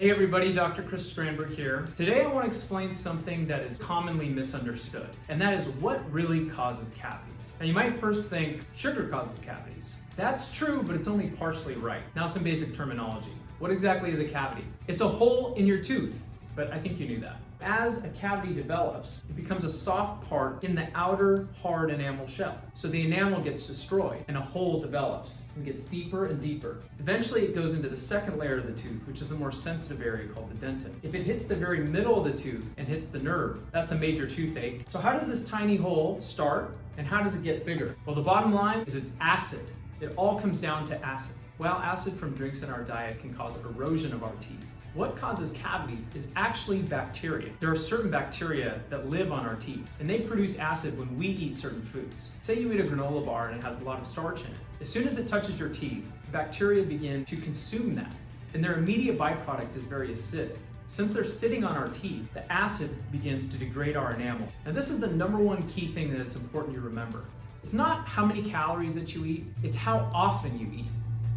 Hey everybody, Dr. Chris Strandberg here. Today I want to explain something that is commonly misunderstood, and that is what really causes cavities. Now you might first think sugar causes cavities. That's true, but it's only partially right. Now some basic terminology. What exactly is a cavity? It's a hole in your tooth, but I think you knew that. As a cavity develops, it becomes a soft part in the outer hard enamel shell. So the enamel gets destroyed and a hole develops and gets deeper and deeper. Eventually it goes into the second layer of the tooth, which is the more sensitive area called the dentin. If it hits the very middle of the tooth and hits the nerve, that's a major toothache. So how does this tiny hole start and how does it get bigger? Well, the bottom line is it's acid. It all comes down to acid. Well, acid from drinks in our diet can cause erosion of our teeth. What causes cavities is actually bacteria. There are certain bacteria that live on our teeth, and they produce acid when we eat certain foods. Say you eat a granola bar and it has a lot of starch in it. As soon as it touches your teeth, bacteria begin to consume that, and their immediate byproduct is very acidic. Since they're sitting on our teeth, the acid begins to degrade our enamel. Now this is the number one key thing that it's important you remember. It's not how many calories that you eat, it's how often you eat.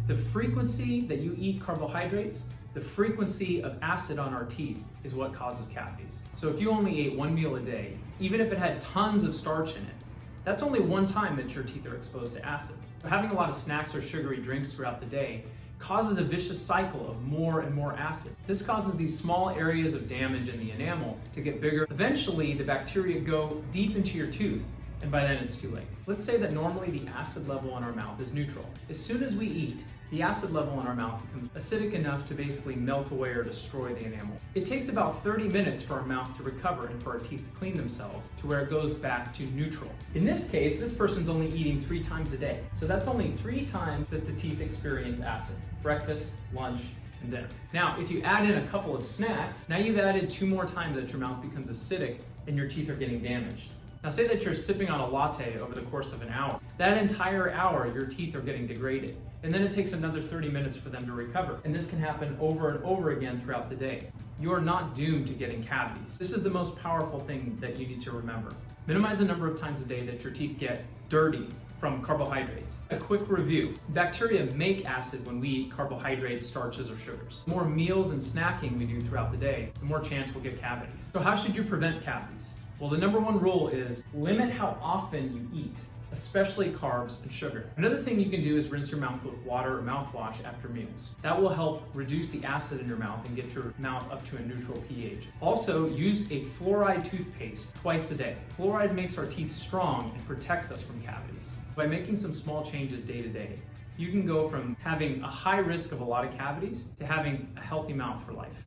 The frequency that you eat carbohydrates, the frequency of acid on our teeth is what causes cavities. So if you only ate one meal a day, even if it had tons of starch in it, that's only one time that your teeth are exposed to acid. So having a lot of snacks or sugary drinks throughout the day causes a vicious cycle of more and more acid. This causes these small areas of damage in the enamel to get bigger. Eventually, the bacteria go deep into your tooth, and by then it's too late. Let's say that normally the acid level in our mouth is neutral. As soon as we eat, the acid level in our mouth becomes acidic enough to basically melt away or destroy the enamel. It takes about 30 minutes for our mouth to recover and for our teeth to clean themselves to where it goes back to neutral. In this case, this person's only eating 3 times a day. So that's only 3 times that the teeth experience acid: breakfast, lunch, and dinner. Now, if you add in a couple of snacks, now you've added 2 more times that your mouth becomes acidic and your teeth are getting damaged. Now say that you're sipping on a latte over the course of an hour. That entire hour, your teeth are getting degraded. And then it takes another 30 minutes for them to recover. And this can happen over and over again throughout the day. You are not doomed to getting cavities. This is the most powerful thing that you need to remember. Minimize the number of times a day that your teeth get dirty from carbohydrates. A quick review. Bacteria make acid when we eat carbohydrates, starches, or sugars. The more meals and snacking we do throughout the day, the more chance we'll get cavities. So how should you prevent cavities? Well, the number one rule is limit how often you eat, especially carbs and sugar. Another thing you can do is rinse your mouth with water or mouthwash after meals. That will help reduce the acid in your mouth and get your mouth up to a neutral pH. Also, use a fluoride toothpaste twice a day. Fluoride makes our teeth strong and protects us from cavities. By making some small changes day to day, you can go from having a high risk of a lot of cavities to having a healthy mouth for life.